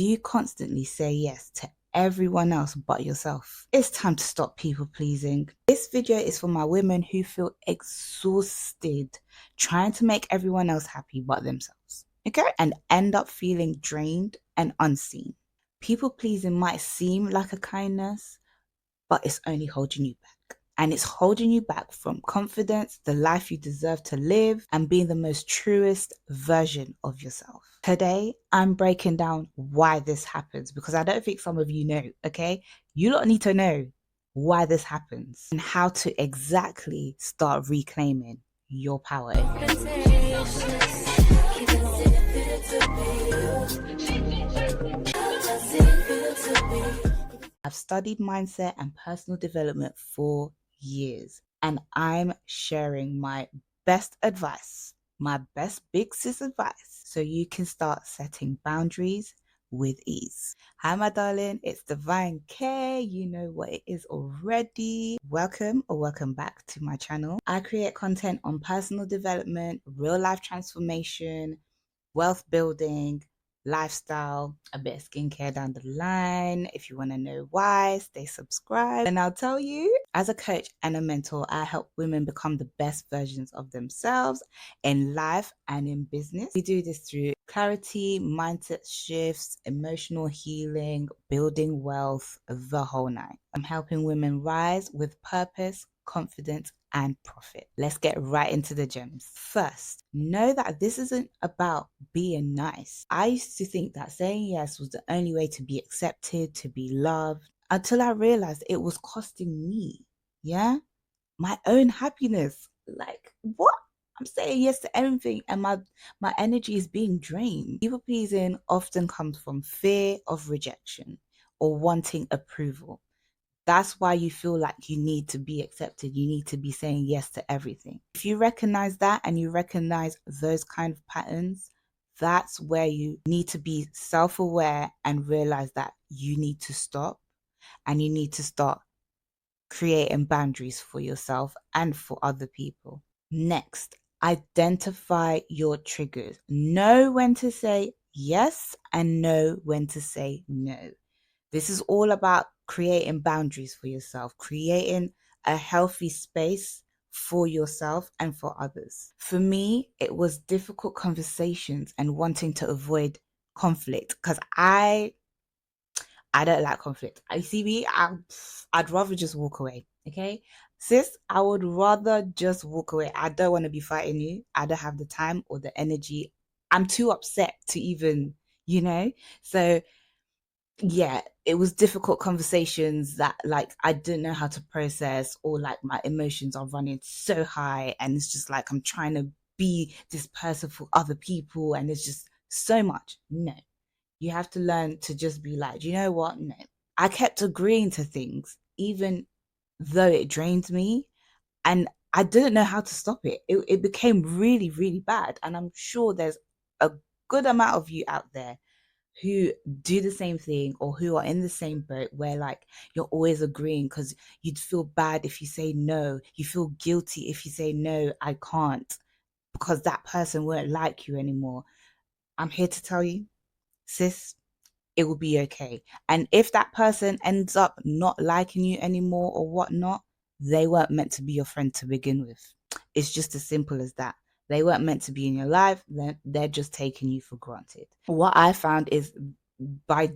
Do you constantly say yes to everyone else but yourself? It's time to stop people pleasing. This video is for my women who feel exhausted trying to make everyone else happy but themselves, okay? And end up feeling drained and unseen. People pleasing might seem like a kindness, but it's only holding you back. And it's holding you back from confidence, the life you deserve to live, and being the most truest version of yourself. Today, I'm breaking down why this happens, because I don't think some of you know, okay? You lot need to know why this happens and how to exactly start reclaiming your power. I've studied mindset and personal development for years, and I'm sharing my best advice, my best big sis advice, so you can start setting boundaries with ease. Hi, my darling, it's Divine K. You know what it is already. Welcome or welcome back to my channel. I create content on personal development, real life transformation, wealth building, lifestyle, a bit of skincare down the line. If you want to know why, stay subscribed. And I'll tell you, as a coach and a mentor, I help women become the best versions of themselves in life and in business. We do this through clarity, mindset shifts, emotional healing, building wealth, the whole nine. I'm helping women rise with purpose, confidence, and profit. Let's get right into the gems. First, know that this isn't about being nice. I used to think that saying yes was the only way to be accepted, to be loved, until I realized it was costing me, my own happiness. Like, what? I'm saying yes to everything and my energy is being drained. People pleasing often comes from fear of rejection or wanting approval. That's why you feel like you need to be accepted. You need to be saying yes to everything. If you recognize that and you recognize those kind of patterns, that's where you need to be self-aware and realize that you need to stop and you need to start creating boundaries for yourself and for other people. Next, identify your triggers. Know when to say yes and know when to say no. This is all about creating boundaries for yourself, creating a healthy space for yourself and for others. For me, it was difficult conversations and wanting to avoid conflict because I don't like conflict. I see me, I'd rather just walk away. Okay, sis, I would rather just walk away. I don't want to be fighting you. I don't have the time or the energy. I'm too upset to even, so yeah, it was difficult conversations that like I didn't know how to process, or like my emotions are running so high and it's just like I'm trying to be this person for other people and it's just so much. No, you have to learn to just be like, you know what? No. I kept agreeing to things even though it drained me, and I didn't know how to stop it. It became really, really bad. And I'm sure there's a good amount of you out there who do the same thing or who are in the same boat where like you're always agreeing because you'd feel bad if you say no. You feel guilty if you say no, I can't, because that person won't like you anymore. I'm here to tell you, sis, it will be okay. And if that person ends up not liking you anymore or whatnot, they weren't meant to be your friend to begin with. It's just as simple as that. They weren't meant to be in your life. They're just taking you for granted. What I found is by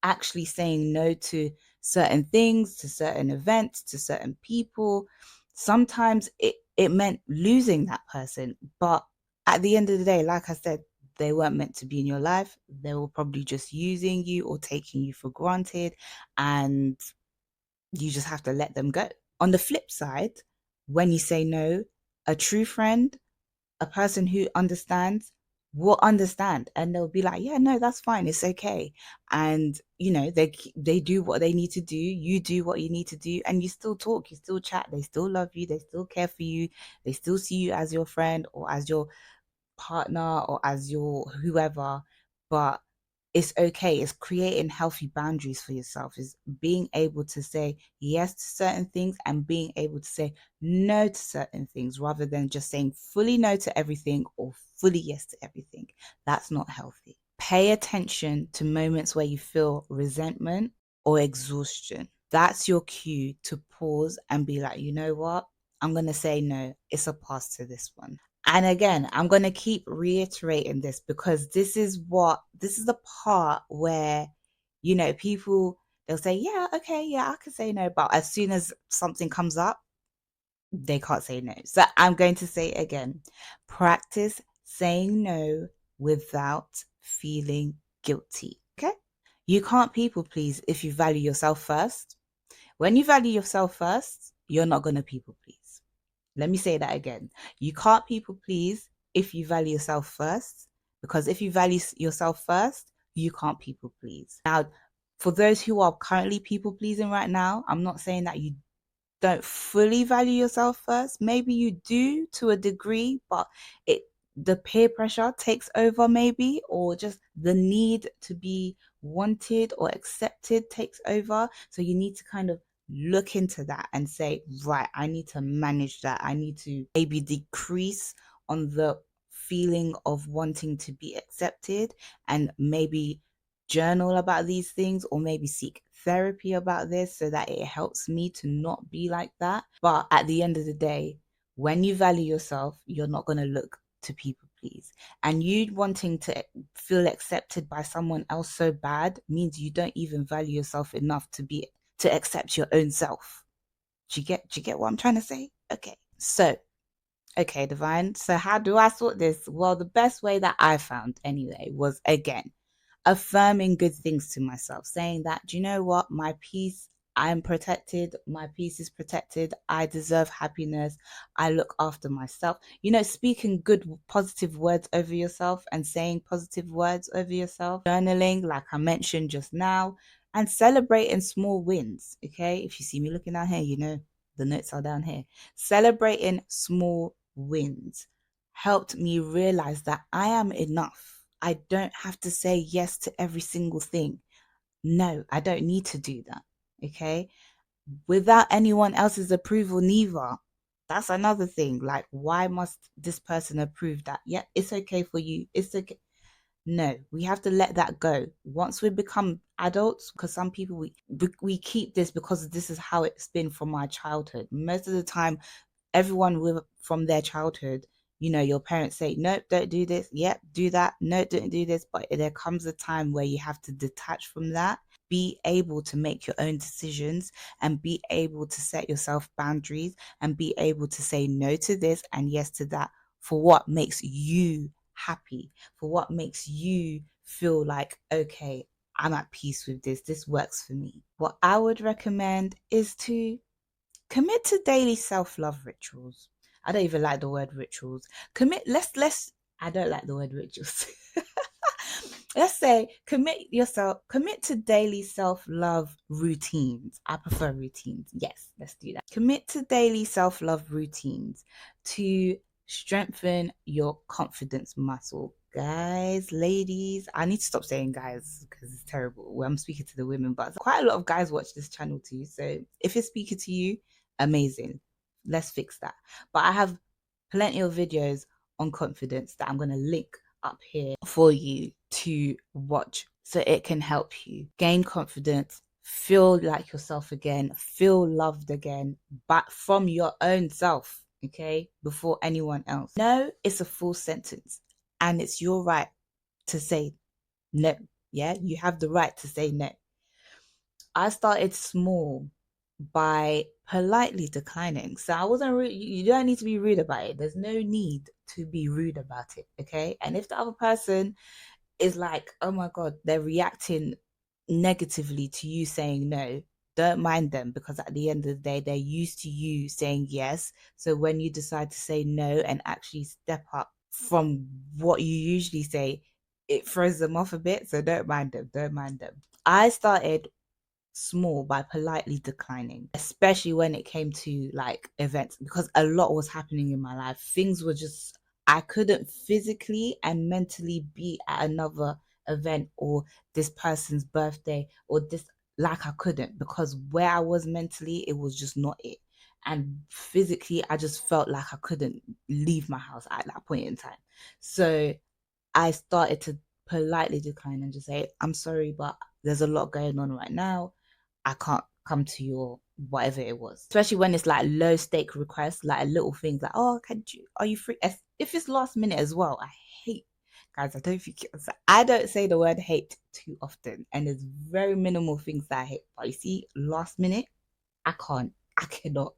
actually saying no to certain things, to certain events, to certain people, sometimes it meant losing that person. But at the end of the day, like I said, they weren't meant to be in your life. They were probably just using you or taking you for granted, and you just have to let them go. On the flip side, when you say no, a true friend, a person who understands, will understand, and they'll be like, yeah, no, that's fine, it's okay. And they do what they need to do, you do what you need to do, and you still talk, you still chat, they still love you, they still care for you, they still see you as your friend or as your partner or as your whoever. But it's okay. It's creating healthy boundaries for yourself, is being able to say yes to certain things and being able to say no to certain things, rather than just saying fully no to everything or fully yes to everything. That's not healthy. Pay attention to moments where you feel resentment or exhaustion. That's your cue to pause and be like, you know what? I'm going to say no. It's a pass to this one. And again, I'm going to keep reiterating this because this is the part where, people, they'll say, yeah, okay, yeah, I can say no. But as soon as something comes up, they can't say no. So I'm going to say it again. Practice saying no without feeling guilty. Okay? You can't people please if you value yourself first. When you value yourself first, you're not going to people please. Let me say that again. You can't people please if you value yourself first, because if you value yourself first, you can't people please. Now, for those who are currently people pleasing right now, I'm not saying that you don't fully value yourself first. Maybe you do to a degree, but the peer pressure takes over maybe, or just the need to be wanted or accepted takes over. So you need to kind of look into that and say, right, I need to manage that. I need to maybe decrease on the feeling of wanting to be accepted, and maybe journal about these things, or maybe seek therapy about this so that it helps me to not be like that. But at the end of the day, when you value yourself, you're not going to look to people please. And you wanting to feel accepted by someone else so bad means you don't even value yourself enough to accept your own self. Do you get what I'm trying to say? Okay, Divine. So how do I sort this? Well, the best way that I found anyway was, again, affirming good things to myself, saying that, do you know what? My peace, I'm protected. My peace is protected. I deserve happiness. I look after myself. Speaking good, positive words over yourself and saying positive words over yourself. Journaling, like I mentioned just now, and celebrating small wins. Okay. If you see me looking down here, the notes are down here. Celebrating small wins helped me realize that I am enough. I don't have to say yes to every single thing. No, I don't need to do that. Okay. Without anyone else's approval, neither. That's another thing. Like, why must this person approve that? Yeah, it's okay for you. It's okay. No, we have to let that go. Once we become adults, because some people, we keep this because this is how it's been from our childhood. Most of the time, everyone from their childhood, your parents say, nope, don't do this. Yep, do that. No, don't do this. But there comes a time where you have to detach from that, be able to make your own decisions, and be able to set yourself boundaries, and be able to say no to this and yes to that, for what makes you happy, for what makes you feel like, okay, I'm at peace with this. This works for me. What I would recommend is to commit to daily self-love rituals. I don't even like the word rituals. I don't like the word rituals. Let's say commit to daily self-love routines. I prefer routines. Yes, let's do that. Commit to daily self-love routines to strengthen your confidence muscle. Guys, ladies, I need to stop saying guys because it's terrible. Well, I'm speaking to the women, but quite a lot of guys watch this channel too. So if it's speaking to you, amazing. Let's fix that. But I have plenty of videos on confidence that I'm going to link up here for you to watch, so it can help you gain confidence, feel like yourself again, feel loved again, but from your own self, okay, before anyone else. No, it's a full sentence, and it's your right to say no. Yeah, you have the right to say no. I started small by politely declining. So I wasn't rude. You don't need to be rude about it. There's no need to be rude about it. Okay. And if the other person is like, oh my God, they're reacting negatively to you saying no, don't mind them, because at the end of the day, they're used to you saying yes. So when you decide to say no and actually step up from what you usually say, it throws them off a bit. So don't mind them. Don't mind them. I started small by politely declining, especially when it came to like events, because a lot was happening in my life. Things were just, I couldn't physically and mentally be at another event or this person's birthday or this, like I couldn't, because where I was mentally, it was just not it. And physically, I just felt like I couldn't leave my house at that point in time. So I started to politely decline and just say, I'm sorry, but there's a lot going on right now. I can't come to your whatever it was. Especially when it's like low stake requests, like little things like, oh, are you free? If it's last minute as well, I hate, guys, I don't say the word hate too often. And there's very minimal things that I hate. But you see, last minute, I can't. I cannot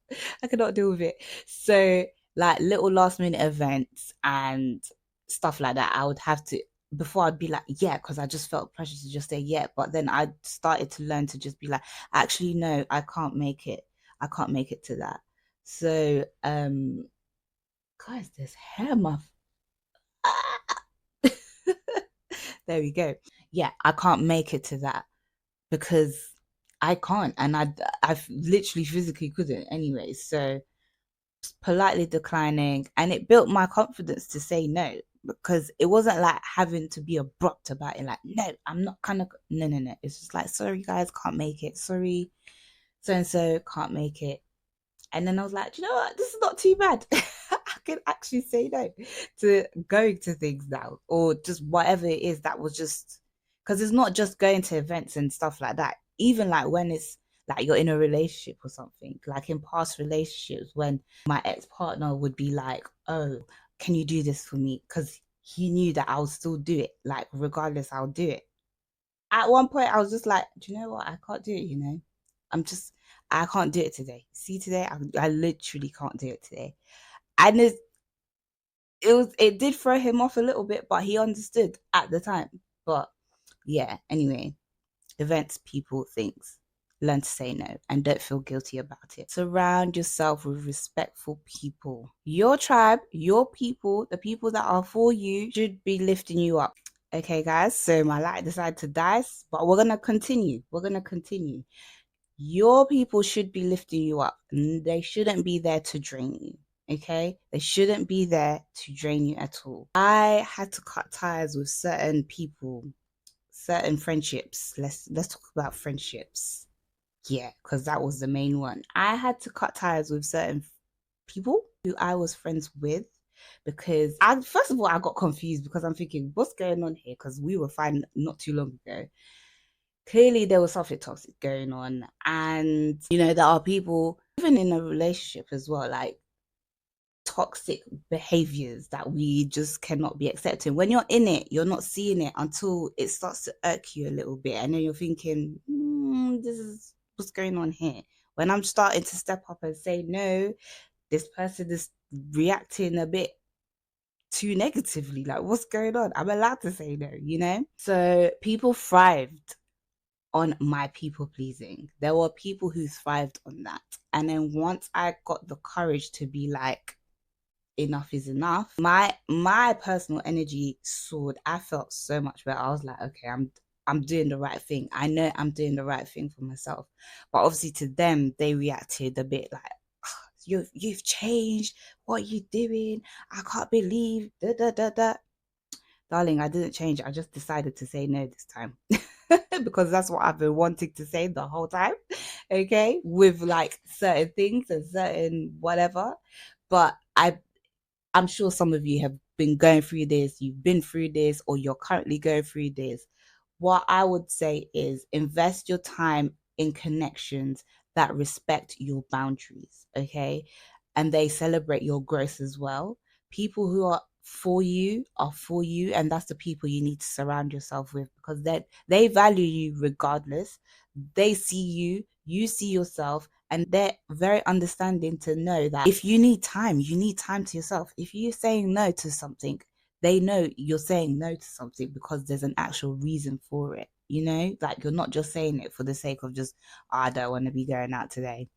deal with it. So like little last minute events and stuff like that, I would have to, before I'd be like, yeah, because I just felt pressure to just say yeah. But then I started to learn to just be like, actually, no, I can't make it. I can't make it to that. So guys, there's hair muff. There we go. Yeah, I can't make it to that because I can't, and I literally physically couldn't anyway. So politely declining, and it built my confidence to say no, because it wasn't like having to be abrupt about it, like, no, I'm not kind of, no, it's just like, sorry guys, can't make it, sorry, so and so can't make it. And then I was like, do you know what, this is not too bad. I can actually say no to going to things now, or just whatever it is that was just, because it's not just going to events and stuff like that. Even like when it's like you're in a relationship or something, like in past relationships, when my ex-partner would be like, oh, can you do this for me? Because he knew that I would still do it, like regardless, I'll do it. At one point I was just like, do you know what, I can't do it, I can't do it today. See, today I literally can't do it today. And it did throw him off a little bit, but he understood at the time. But yeah, anyway, events, people, things. Learn to say no and don't feel guilty about it. Surround yourself with respectful people. Your tribe, your people, the people that are for you should be lifting you up. Okay, guys, so my light decided to die, but we're going to continue. Your people should be lifting you up. They shouldn't be there to drain you. Okay, they shouldn't be there to drain you at all. I had to cut ties with certain people, certain friendships. Let's talk about friendships. Yeah, because that was the main one. I had to cut ties with certain people who I was friends with, because I first of all I got confused, because I'm thinking, what's going on here? Because we were fine not too long ago. Clearly there was something toxic going on, and there are people even in a relationship as well, like toxic behaviors that we just cannot be accepting. When you're in it, you're not seeing it until it starts to irk you a little bit, and then you're thinking, this is what's going on here. When I'm starting to step up and say no, this person is reacting a bit too negatively. Like, what's going on? I'm allowed to say no. So people thrived on my people pleasing. There were people who thrived on that. And then once I got the courage to be like, enough is enough, my personal energy soared. I felt so much better. I was like, okay, I'm doing the right thing. I know I'm doing the right thing for myself. But obviously to them, they reacted a bit like, you've changed. What are you doing? I can't believe da da da da. Darling, I didn't change. I just decided to say no this time. Because that's what I've been wanting to say the whole time. Okay, with like certain things and certain whatever. But I'm sure some of you have been going through this, you've been through this, or you're currently going through this. What I would say is invest your time in connections that respect your boundaries, okay? And they celebrate your growth as well. People who are for you, and that's the people you need to surround yourself with, because they value you regardless. They see you, you see yourself, and they're very understanding to know that if you need time, you need time to yourself. If you're saying no to something, they know you're saying no to something because there's an actual reason for it. Like, you're not just saying it for the sake of just, oh, I don't want to be going out today.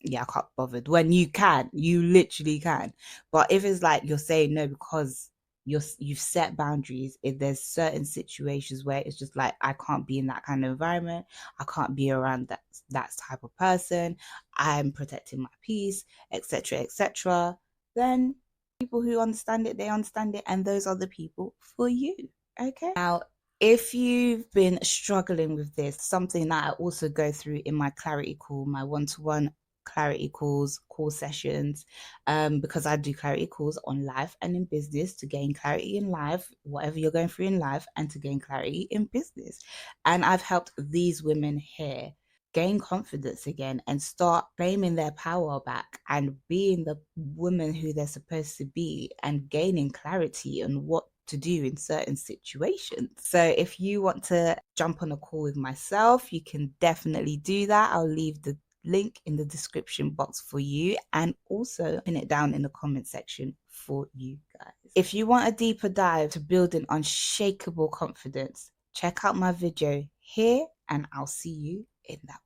Yeah, I can't be bothered. When you literally can. But if it's like you're saying no because you've set boundaries, if there's certain situations where it's just like, I can't be in that kind of environment, I can't be around that type of person, I'm protecting my peace, etc., then people who understand it, they understand it, and those are the people for you. Okay, now if you've been struggling with this, something that I also go through in my clarity call, my one-to-one clarity calls, call sessions, because I do clarity calls on life and in business to gain clarity in life, whatever you're going through in life, and to gain clarity in business. And I've helped these women here gain confidence again and start claiming their power back and being the woman who they're supposed to be and gaining clarity on what to do in certain situations. So if you want to jump on a call with myself, you can definitely do that. I'll leave the link in the description box for you and also pin it down in the comment section for you guys. If you want a deeper dive to building unshakable confidence, check out my video here and I'll see you in that